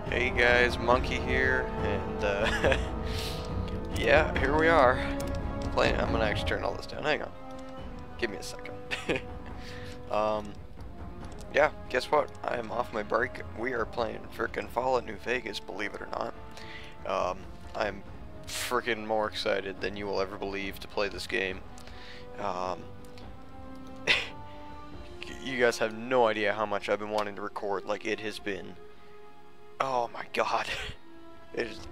Hey guys, Monke here, and yeah, here we are. Playing. I'm gonna actually turn all this down. Hang on. Give me a second. Yeah, guess what? I am off my break. We are playing frickin' Fallout New Vegas, believe it or not. I'm frickin' more excited than you will ever believe to play this game. You guys have no idea how much I've been wanting to record. Like, it has been... Oh my god.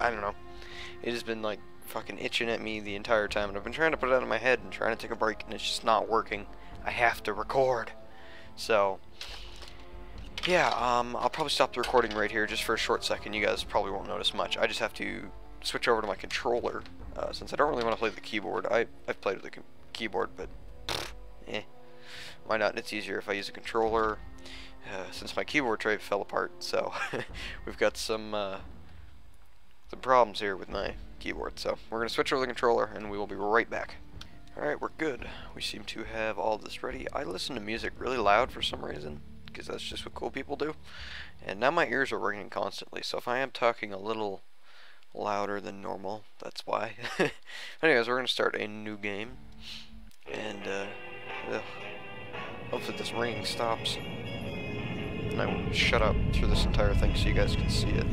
I don't know. It has been like fucking itching at me the entire time, and I've been trying to put it out of my head and trying to take a break, and it's just not working. I have to record. So, yeah, I'll probably stop the recording right here just for a short second. You guys probably won't notice much. I just have to switch over to my controller, since I don't really want to play the keyboard. I've played with the keyboard, but why not? It's easier if I use a controller. Since my keyboard tray fell apart, so we've got some problems here with my keyboard. So we're going to switch over the controller, and we will be right back. Alright, we're good. We seem to have all this ready. I listen to music really loud for some reason, because that's just what cool people do. And now my ears are ringing constantly, so if I am talking a little louder than normal, that's why. Anyways, we're going to start a new game. And, hopefully this ringing stops. And I will shut up through this entire thing so you guys can see it.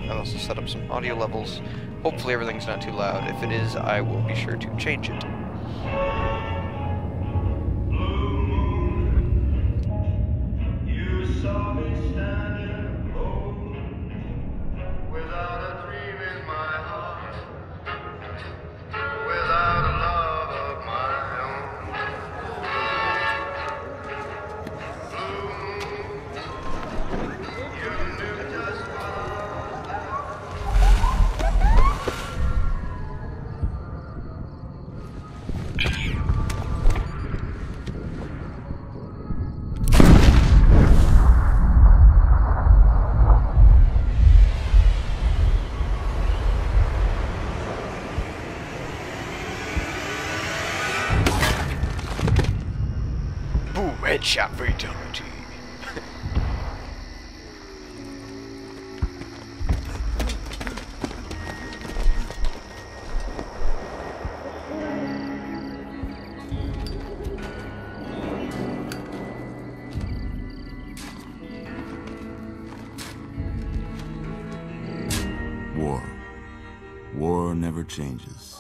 I've also set up some audio levels. Hopefully everything's not too loud. If it is, I will be sure to change it. Headshot fatality. War. War never changes.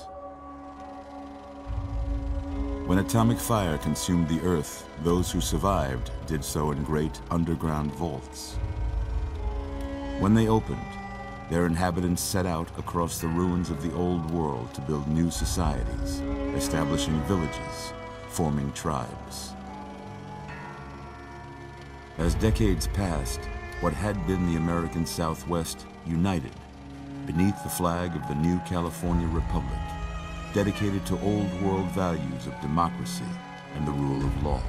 When atomic fire consumed the earth, those who survived did so in great underground vaults. When they opened, their inhabitants set out across the ruins of the old world to build new societies, establishing villages, forming tribes. As decades passed, what had been the American Southwest united beneath the flag of the new California Republic, dedicated to old world values of democracy and the rule of law.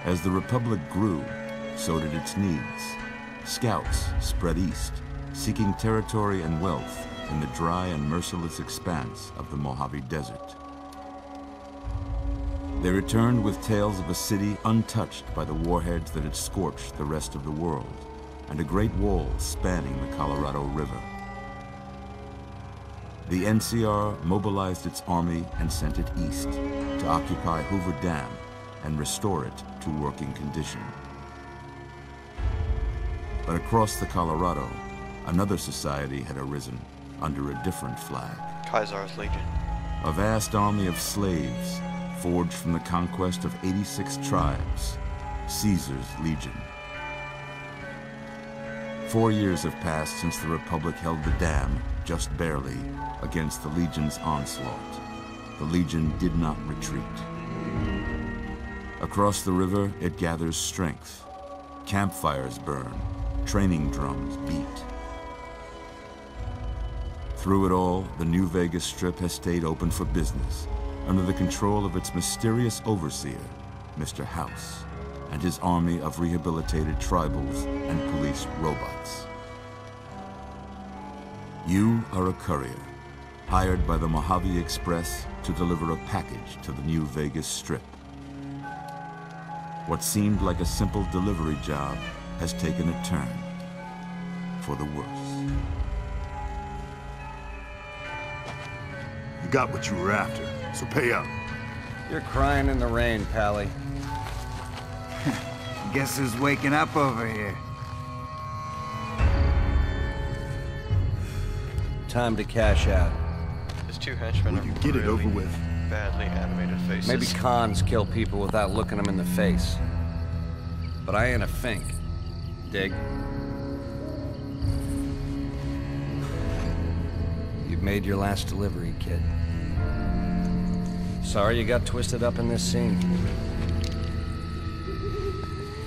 As the Republic grew, so did its needs. Scouts spread east, seeking territory and wealth in the dry and merciless expanse of the Mojave Desert. They returned with tales of a city untouched by the warheads that had scorched the rest of the world, and a great wall spanning the Colorado River. The NCR mobilized its army and sent it east to occupy Hoover Dam and restore it to working condition. But across the Colorado, another society had arisen under a different flag. Kaiser's Legion. A vast army of slaves forged from the conquest of 86 tribes, Caesar's Legion. 4 years have passed since the Republic held the dam, just barely, against the Legion's onslaught. The Legion did not retreat. Across the river, it gathers strength. Campfires burn, training drums beat. Through it all, the New Vegas Strip has stayed open for business, under the control of its mysterious overseer, Mr. House, and his army of rehabilitated tribals and police robots. You are a courier, hired by the Mojave Express to deliver a package to the New Vegas Strip. What seemed like a simple delivery job has taken a turn. for the worse. You got what you were after, so pay up. You're crying in the rain, Pally. Guess who's waking up over here? Time to cash out. His two henchmen Will you are get it over really with? badly animated faces. Maybe cons kill people without looking them in the face. But I ain't a fink. Dig? You've made your last delivery, kid. Sorry you got twisted up in this scene.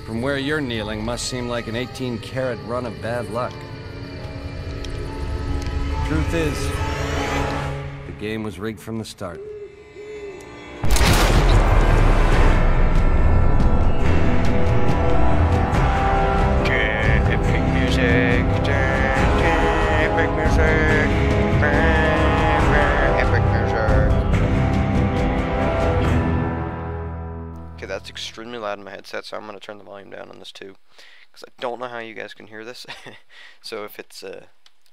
From where you're kneeling must seem like an 18-carat run of bad luck. Truth is, the game was rigged from the start. Epic music, epic music, epic music. Okay, that's extremely loud in my headset, so I'm going to turn the volume down on this too, because I don't know how you guys can hear this. So if it's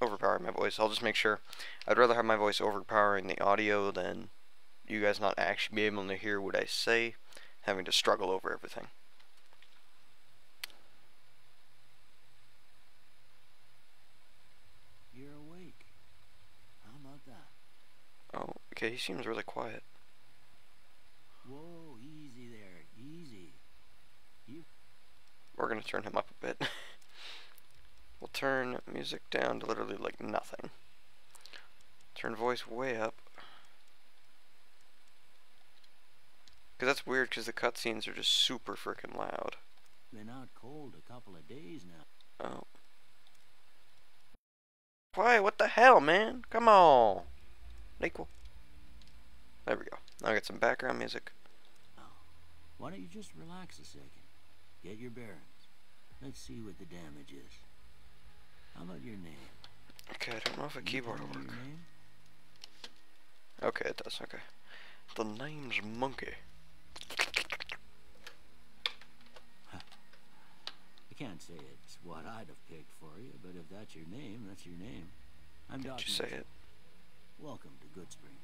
overpowering my voice, I'll just make sure. I'd rather have my voice overpowering the audio than you guys not actually be able to hear what I say, having to struggle over everything. You're awake. How about that? Oh, okay, he seems really quiet. Whoa, easy there, easy. We're gonna turn him up a bit. We'll turn music down to literally like nothing. Turn voice way up. Cause that's weird, cause the cutscenes are just super freaking loud. Been out cold a couple of days now. Oh. Why? What the hell, man? Come on. Equal. There we go. Now I got some background music. Oh, why don't you just relax a second? Get your bearings. Let's see what the damage is. How about your name? Okay, I don't know if a Can you keyboard tell will me work. your name? Okay, it does. Okay. The name's Monke. I can't say it's what I'd have picked for you, but if that's your name, that's your name. I'm Did Doc you say Mitchell. it? Welcome to Good Springs.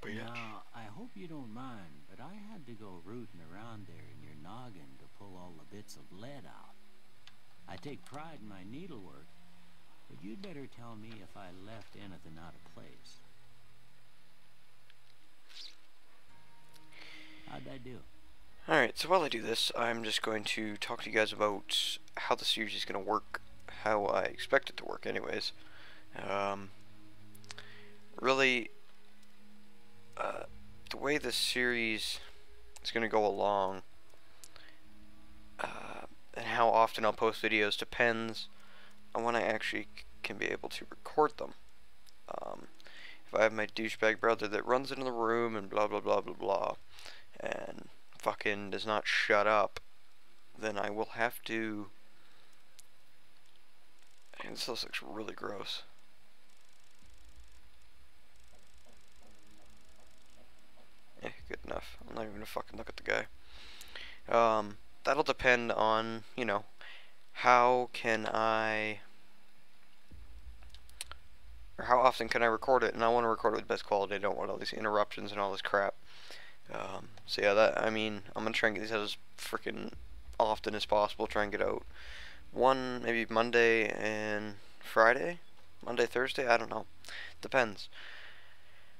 Bitch. Now, I hope you don't mind, but I had to go rooting around there in your noggin to pull all the bits of lead out. I take pride in my needlework, but you'd better tell me if I left anything out of place. How'd I do? Alright, so while I do this, I'm just going to talk to you guys about how the series is going to work, how I expect it to work anyways. Really, the way this series is going to go along, and how often I'll post videos depends on when I actually can be able to record them. If I have my douchebag brother that runs into the room and blah blah blah blah blah, and fucking does not shut up, then I will have to. And this looks really gross. Eh, good enough. I'm not even gonna fucking look at the guy. That'll depend on, you know, how can I, or how often can I record it, and I want to record it with best quality. I don't want all these interruptions and all this crap. So yeah, I mean, I'm gonna try and get these out as freaking often as possible. Try and get out one, maybe Monday and Friday, Monday, Thursday, I don't know, depends.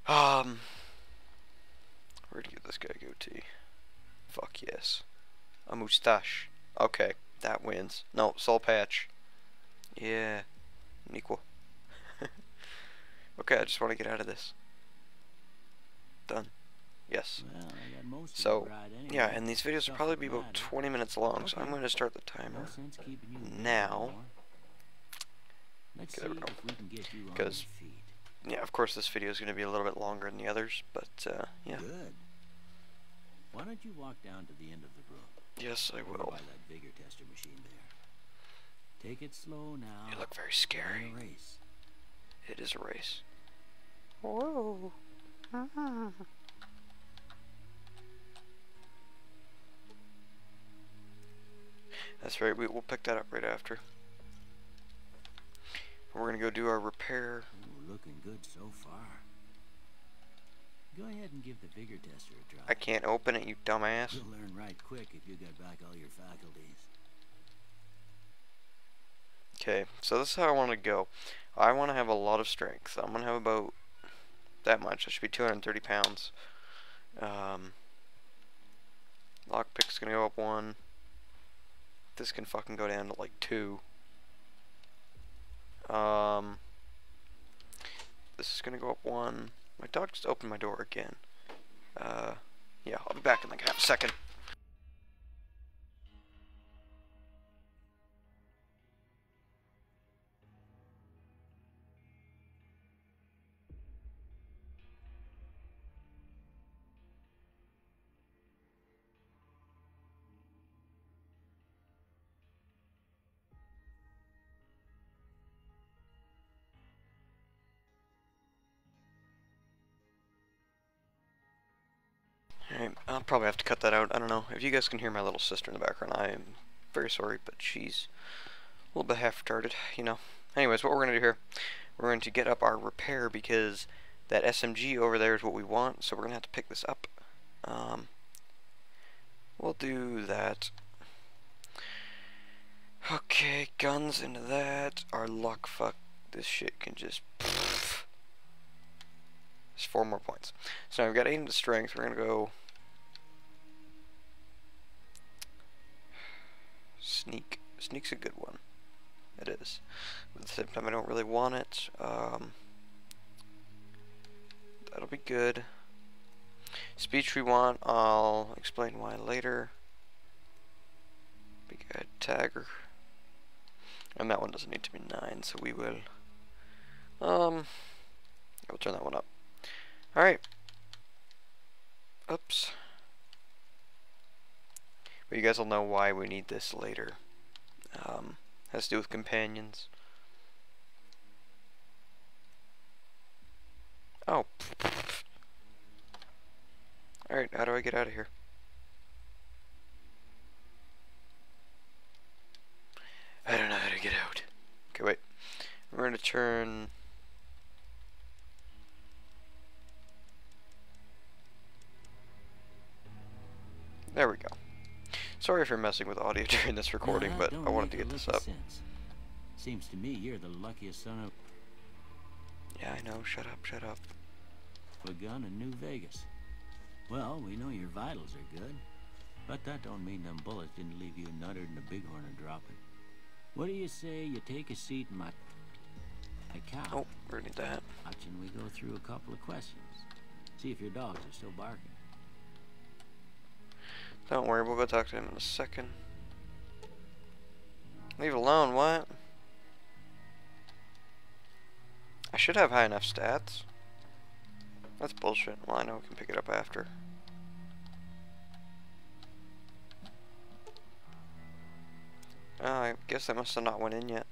Where'd you get this guy goatee? Fuck yes. A moustache. Okay, that wins. No, soul patch. Yeah, equal. Okay, I just want to get out of this. Done. Yes. Well, I got most of So, it right anyway. yeah, and these videos will Stuff probably that be about matters. 20 minutes long, so I'm Okay. going to start the timer No sense keeping you waiting now. anymore. Let's see Okay, there we go. if we can get you on your Because, feet. yeah, of course this video is going to be a little bit longer than the others, but, yeah. Good. Why don't you walk down to the end of the room? Yes, I Over will. by that vigor tester machine there. Take it slow now. You look very It's scary. a race. It is a race. Whoa. That's right, we'll pick that up right after. We're gonna go do our repair. Ooh, looking good so far. Go ahead and give the vigor tester a try. I can't open it, you dumbass. You'll learn right quick if you get back all your faculties. Okay, so this is how I want to go. I want to have a lot of strength. I'm gonna have about that much. That should be 230 pounds. Lockpick's gonna go up 1. This can fucking go down to like 2. This is gonna go up 1. My dog just opened my door again. Yeah, I'll be back in like half a second. Alright, I'll probably have to cut that out. I don't know. If you guys can hear my little sister in the background, I am very sorry, but she's a little bit half-retarded, you know. Anyways, what we're going to do here, we're going to get up our repair because that SMG over there is what we want, so we're going to have to pick this up. We'll do that. Okay, guns into that. Our luck, fuck, this shit can just... There's 4 more points. So now we've got 8 into strength. We're going to go... Sneak. Sneak's a good one. It is. But at the same time, I don't really want it. That'll be good. Speech we want. I'll explain why later. Big guy tagger. And that one doesn't need to be 9, so we will... We'll turn that one up. Alright. Oops. But you guys will know why we need this later. Has to do with companions. Oh. Alright, how do I get out of here? I don't know how to get out. Okay, wait. We're going to turn... There we go. Sorry if you're messing with audio during this recording, but I wanted to get this up. Seems to me you're the luckiest son of... Yeah, I know. Shut up, shut up. A gun in New Vegas. Well, we know your vitals are good, but that don't mean them bullets didn't leave you nuttered and a bighorn a dropping. What do you say you take a seat in my cow? Oh, we're gonna need that. Watching we go through a couple of questions. See if your dogs are still barking. Don't worry, we'll go talk to him in a second. Leave alone, what? I should have high enough stats. That's bullshit. Well, I know we can pick it up after. I guess that must have not went in yet.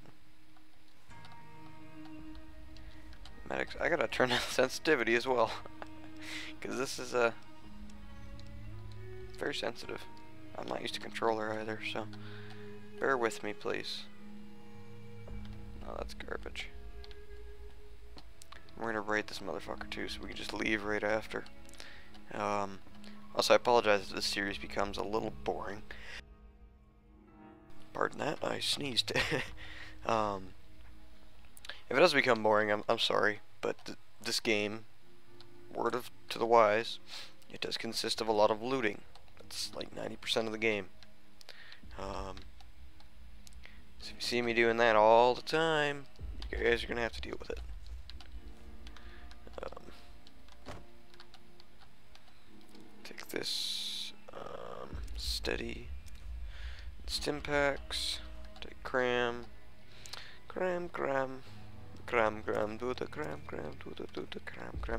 Medics, I gotta turn on sensitivity as well. Because this is very sensitive. I'm not used to controller either, so bear with me, please. Oh, that's garbage. We're gonna raid this motherfucker too, so we can just leave right after. Also, I apologize if this series becomes a little boring. Pardon that, I sneezed. If it does become boring, I'm sorry, but this game, word to the wise, it does consist of a lot of looting. That's like 90% of the game. So if you see me doing that all the time, you guys are gonna have to deal with it. Take this steady stim packs. Take cram, do the cram, do the cram.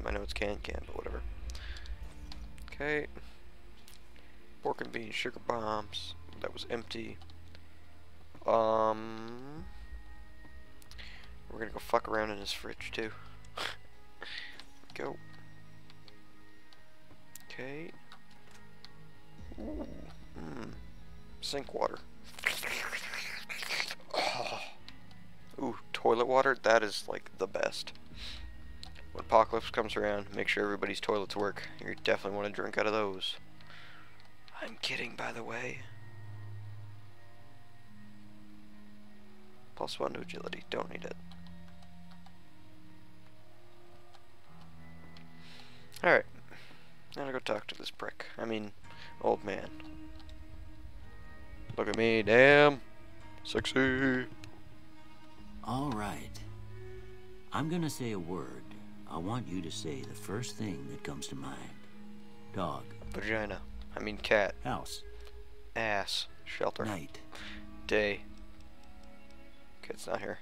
I know it's can, but whatever. Okay. Pork and beans, sugar bombs. That was empty. We're gonna go fuck around in his fridge too. Go. Okay. Ooh. Sink water. Oh. Ooh, toilet toilet water, that is like the best. When apocalypse comes around, make sure everybody's toilets work. You definitely want to drink out of those. I'm kidding, by the way. +1 to agility, don't need it. Alright, now I go talk to this prick. I mean, old man. Look at me, damn. Sexy. Alright. I'm gonna say a word. I want you to say the first thing that comes to mind. Dog. Vagina. I mean cat. House. Ass. Shelter. Night. Day. Cat's not here.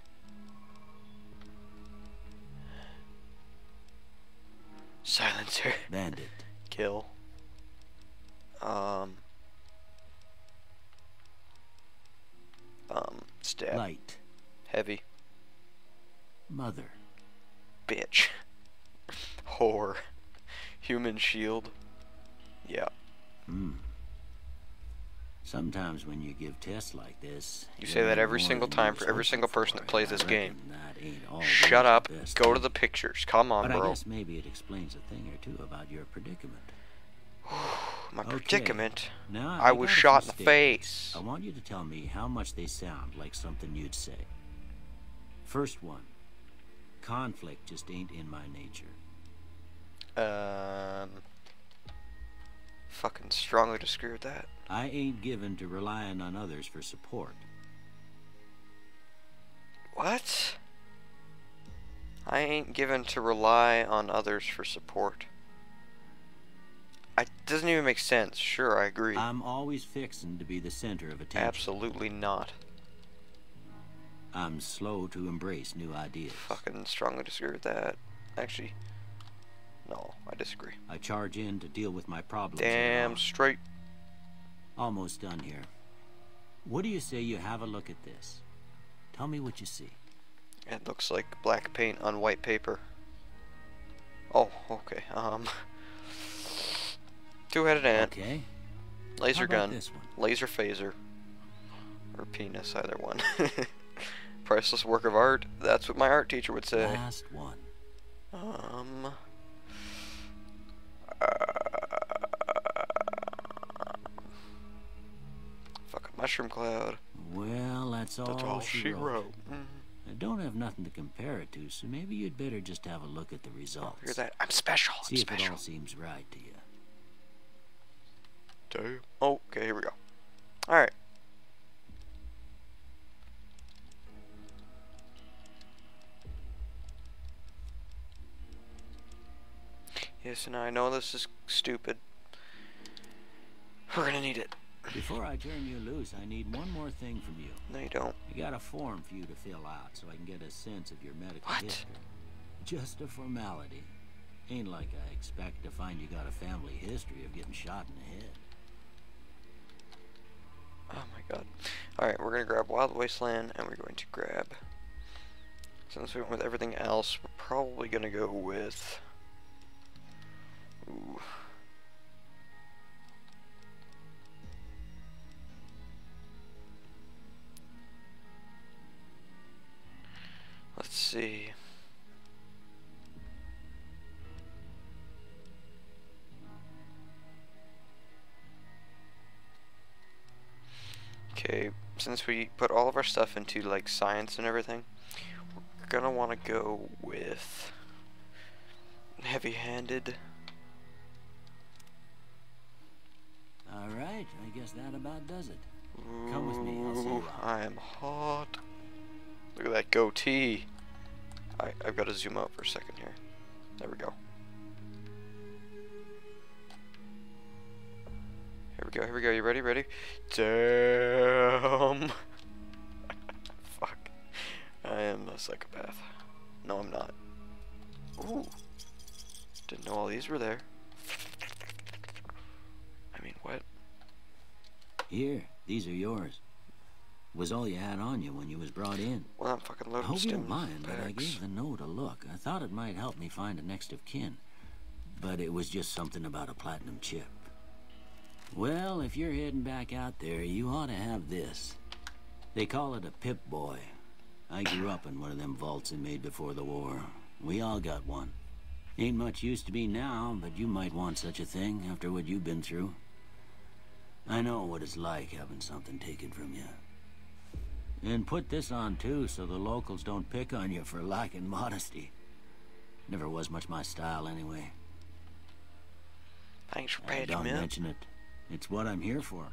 Silencer. Bandit. Kill. Stab. Light. Heavy. Mother. Bitch. Whore. Human shield. Yeah. Sometimes when you give tests like this, You say that every single time for every single person that plays this game. Shut up. Go to the pictures. Come on, But I bro. guess maybe it explains a thing or two about your predicament. My Okay. predicament. Now, I was got a few shot in the statements. face. I want you to tell me how much they sound like something you'd say. First one. Conflict just ain't in my nature. Fucking strongly disagree with that. I ain't given to relying on others for support. What? I ain't given to rely on others for support. It doesn't even make sense. Sure, I agree. I'm always fixin' to be the center of attention. Absolutely not. I'm slow to embrace new ideas. Fucking strongly disagree with that. Actually, no, I disagree. I charge in to deal with my problems. Damn head-on. straight. Almost done here. What do you say you have a look at this? Tell me what you see. It looks like black paint on white paper. Oh, okay. Two-headed ant. Okay. Laser How about gun. this one? Laser phaser. Or penis, either one. Priceless work of art. That's what my art teacher would say. Last one. Fucking mushroom cloud. Well, that's That's all all she wrote. Mhm. I don't have nothing to compare it to, so maybe you'd better just have a look at the results. Hear that? I'm special. See I'm if it special. all seems right to you. Damn. Oh, okay, here we go. Alright. Yes, and I know this is stupid. We're gonna need it. Before I turn you loose, I need one more thing from you. No, you don't. I got a form for you to fill out so I can get a sense of your medical What? history. Just a formality. Ain't like I expect to find you got a family history of getting shot in the head. Oh my god. Alright, we're gonna grab Wild Wasteland, and we're going to grab... Since we went with everything else, we're probably gonna go with... Ooh. Let's see. Okay, since we put all of our stuff into like science and everything, we're gonna want to go with heavy-handed. Alright, I guess that about does it. Come with me, I'll see you Ooh, out. I am hot. Look at that goatee. I've got to zoom out for a second here. There we go. Here we go, here we go. You ready? Ready? Damn. Fuck. I am a psychopath. No, I'm not. Ooh. Didn't know all these were there. I mean, what? Here, these are yours. Was all you had on you when you was brought in. Well, I'm fucking I loaded hope you don't stim mind, but I packs. gave the note a look. I thought it might help me find a next of kin. But it was just something about a platinum chip. Well, if you're heading back out there, you ought to have this. They call it a Pip-Boy. I grew up in one of them vaults they made before the war. We all got one. Ain't much use to me now, but you might want such a thing after what you've been through. I know what it's like having something taken from you. And put this on too, so the locals don't pick on you for lacking modesty. Never was much my style anyway. Thanks for patching Don't me up. mention it. It's what I'm here for.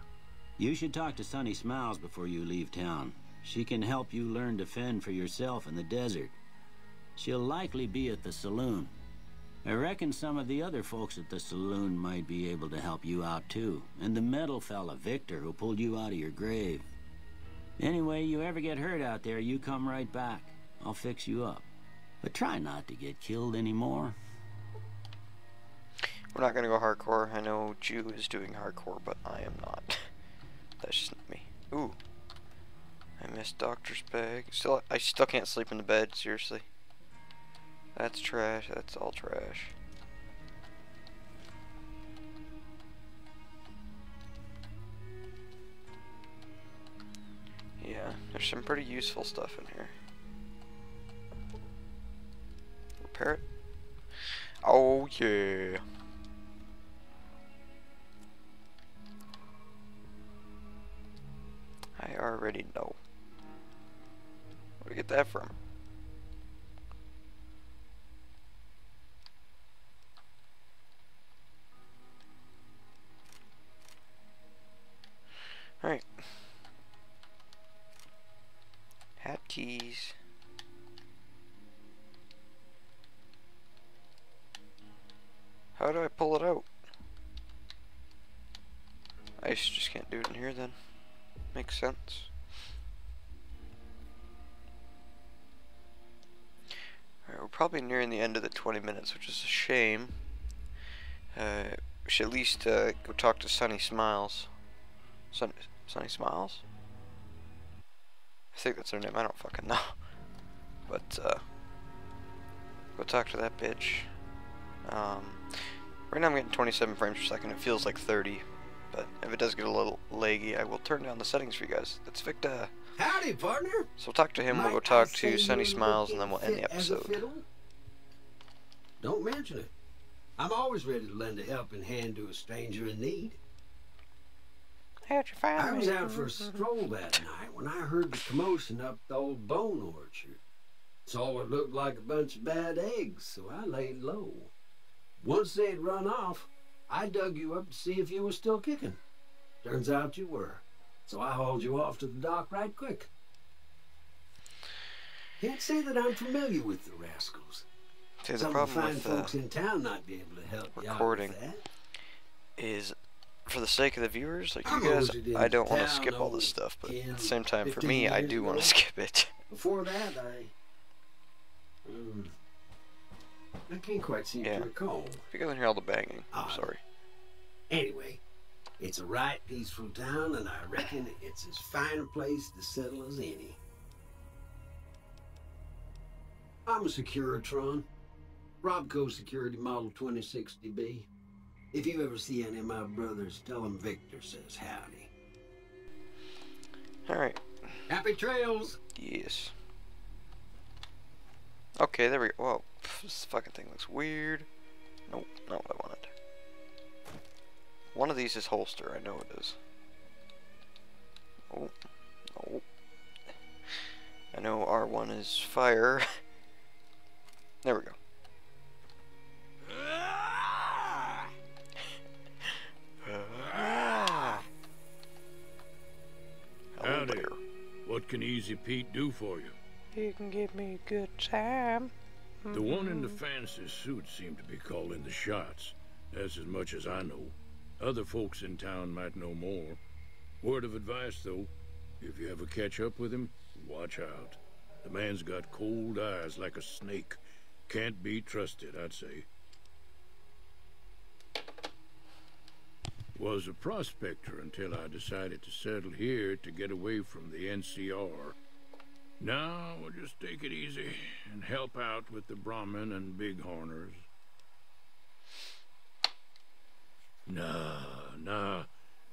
You should talk to Sunny Smiles before you leave town. She can help you learn to fend for yourself in the desert. She'll likely be at the saloon. I reckon some of the other folks at the saloon might be able to help you out too. And the metal fella, Victor, who pulled you out of your grave. Anyway, you ever get hurt out there, you come right back. I'll fix you up. But try not to get killed anymore. We're not gonna go hardcore. I know Jew is doing hardcore, but I am not. That's just not me. Ooh. I missed doctor's bag. I still can't sleep in the bed, seriously. That's trash. That's all trash. Yeah, there's some pretty useful stuff in here. Repair it. Oh yeah. I already know. Where'd I get that from? Alright. Hat keys. How do I pull it out? I just can't do it in here then. Makes sense. Alright, we're probably nearing the end of the 20 minutes, which is a shame. We should at least go talk to Sunny Smiles. Sunny Smiles? I think that's her name, I don't fucking know. But, go talk to that bitch. Right now I'm getting 27 frames per second, it feels like 30. But if it does get a little laggy, I will turn down the settings for you guys. That's Victor. Howdy, partner. So we'll talk to him, we'll go talk to Sunny Smiles, and then we'll end the episode. Don't mention it. I'm always ready to lend a helping hand to a stranger in need. How'd you find me? I was out for a stroll that night when I heard the commotion up the old bone orchard. Saw what looked like a bunch of bad eggs, so I laid low. Once they'd run off, I dug you up to see if you were still kicking. Turns out you were, so I hauled you off to the dock right quick. Can't say that I'm familiar with the rascals. See, the Some problem fine with folks in town might be able to help you out recording with that. is, for the sake of the viewers, like you I'm guys, ordered I into don't want to town, skip all oh, this stuff, but 10, at the same time, for 15 me, I years do want ago. to skip it. Before that, I can't quite seem Yeah. to recall. If you guys can hear all the banging, I'm Ah. sorry. Anyway, it's a right peaceful town, and I reckon it's as fine a place to settle as any. I'm a Securitron. Robco Security Model 2060B. If you ever see any of my brothers, tell them Victor says howdy. Alright, Happy trails! yes. Okay, there we go. Whoa, this fucking thing looks weird. Nope, not what I wanted. One of these is holster, I know it is. Oh, no. I know R1 is fire. There we go. Hello Howdy. there. What can Easy Pete do for you? You can give me a good time. The one in the fancy suit seemed to be calling the shots. That's as much as I know. Other folks in town might know more. Word of advice, though, if you ever catch up with him, watch out. The man's got cold eyes like a snake. Can't be trusted, I'd say. Was a prospector until I decided to settle here to get away from the NCR. Now, we'll just take it easy and help out with the Brahmin and Bighorners. Nah.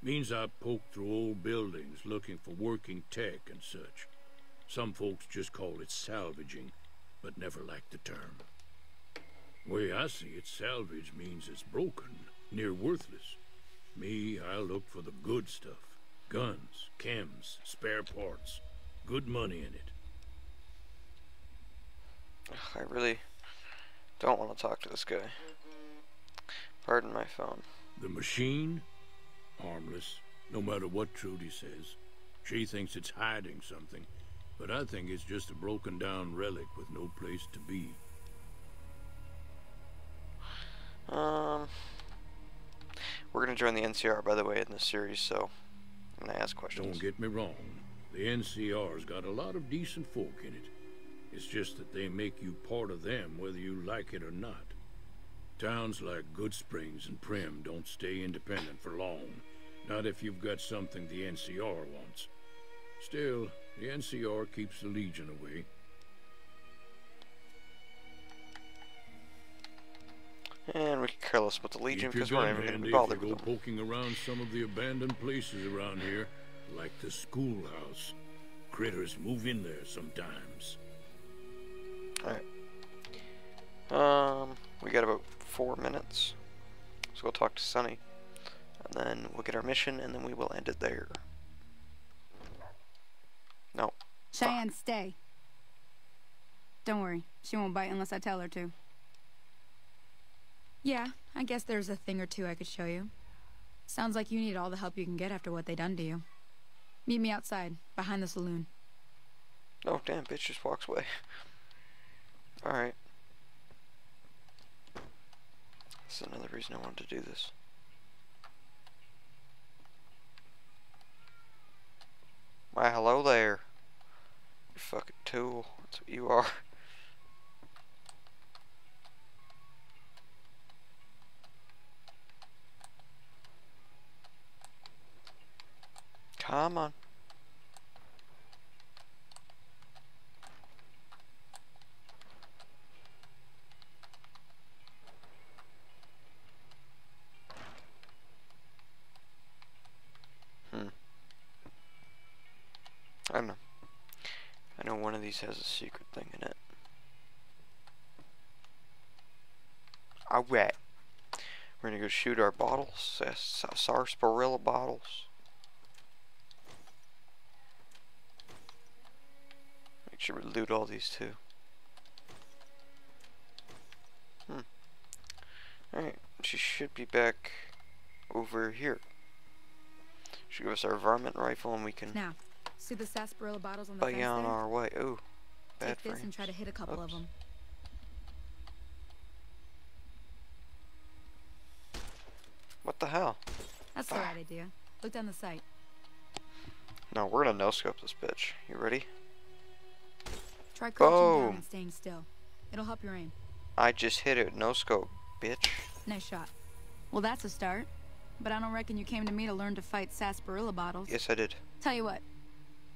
Means I poke through old buildings looking for working tech and such. Some folks just call it salvaging, but never liked the term. Way I see it, salvage means it's broken, near worthless. Me, I look for the good stuff. Guns, chems, spare parts. Good money in it. I really don't want to talk to this guy. Pardon my phone. The machine? Harmless, no matter what Trudy says. She thinks it's hiding something, but I think it's just a broken down relic with no place to be. We're gonna join the NCR, by the way, in this series, so I'm gonna ask questions. Don't get me wrong. The NCR's got a lot of decent folk in it. It's just that they make you part of them whether you like it or not. Towns like Good Springs and Prim don't stay independent for long. Not if you've got something the NCR wants. Still, the NCR keeps the Legion away. And we can care less about the Legion Keep your because we're not gun even going to handy be if bothered you with go them. poking around some of the abandoned places around here, like the schoolhouse. Critters move in there sometimes. Alright. We got about 4 minutes. So we'll talk to Sonny. And then we'll get our mission, and then we will end it there. No. Cheyenne, stay. Don't worry. She won't bite unless I tell her to. Yeah, I guess there's a thing or two I could show you. Sounds like you need all the help you can get after what they done to you. Meet me outside, behind the saloon. Oh, damn, bitch just walks away. Alright. That's another reason I wanted to do this. Why, hello there. You fucking tool. That's what you are. Come on. I don't know. I know one of these has a secret thing in it. Alright. We're gonna go shoot our bottles. Sarsaparilla bottles. Make sure we loot all these too. Alright, she should be back over here. She'll give us our varmint rifle and we can Now, see the sarsaparilla bottles on the buy fence on there? our way. Ooh, bad Take this frames. and try to hit a couple of Oops. them. What the hell? That's the right idea. Look down the sight. No, we're gonna no-scope this bitch. You ready? Try crouching down Boom. and staying still. It'll help your aim. I just hit it. No-scope, bitch. Nice shot. Well, that's a start. But I don't reckon you came to me to learn to fight sarsaparilla bottles. Yes, I did. Tell you what.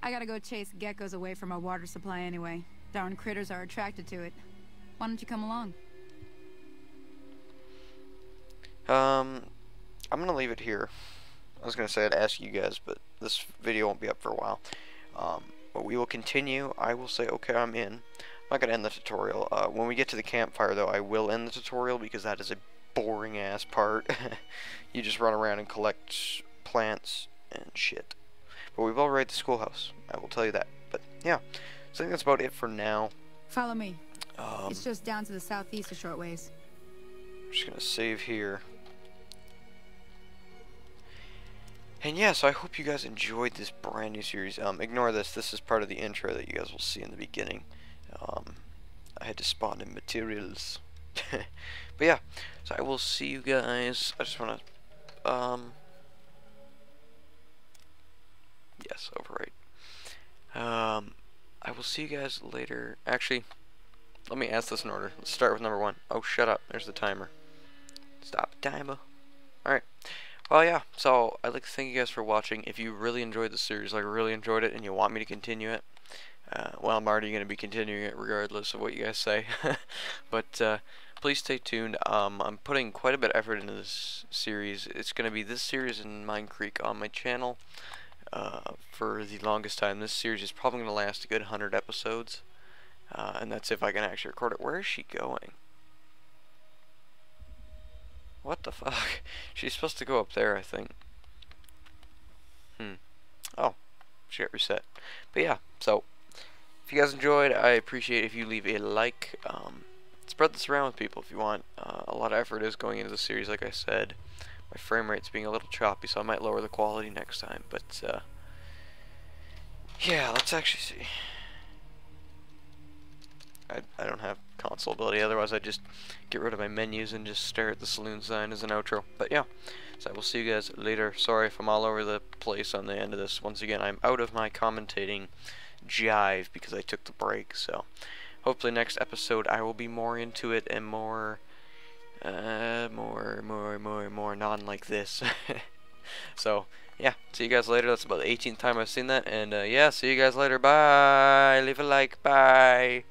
I gotta go chase geckos away from our water supply anyway. Darn critters are attracted to it. Why don't you come along? I'm gonna leave it here. I was gonna say I'd ask you guys, but this video won't be up for a while. But we will continue. I will say, okay, I'm in. I'm not gonna end the tutorial. When we get to the campfire, though, I will end the tutorial because that is a boring-ass part. You just run around and collect plants and shit. But we've all raided the schoolhouse. I will tell you that. But yeah, so I think that's about it for now. Follow me. It's just down to the southeast a short ways. I'm just gonna save here. And yeah, so I hope you guys enjoyed this brand new series. Ignore this. This is part of the intro that you guys will see in the beginning. I had to spawn in materials. But yeah, so I will see you guys. I just want to, yes, overwrite. I will see you guys later. Actually, let me ask this in order. Let's start with number 1. Oh, shut up. There's the timer. Stop timer. Alright. Well, yeah, so I'd like to thank you guys for watching. If you really enjoyed the series, like really enjoyed it, and you want me to continue it, well, I'm already going to be continuing it regardless of what you guys say. But please stay tuned. I'm putting quite a bit of effort into this series. It's going to be this series and Mine Creek on my channel. for the longest time. This series is probably going to last a good 100 episodes. And that's if I can actually record it. Where is she going? What the fuck? She's supposed to go up there, I think. Oh, she got reset. But yeah, so if you guys enjoyed, I appreciate if you leave a like. Spread this around with people if you want. A lot of effort is going into the series, like I said. My frame rate's being a little choppy, so I might lower the quality next time. But yeah, let's actually see. I don't have console ability, otherwise I'd just get rid of my menus and just stare at the saloon sign as an outro. But yeah, so I will see you guys later. Sorry if I'm all over the place on the end of this. Once again, I'm out of my commentating jive because I took the break, so hopefully next episode I will be more into it and more non like this. So yeah, see you guys later. That's about the 18th time I've seen that, and yeah, see you guys later. Bye. Leave a like. Bye.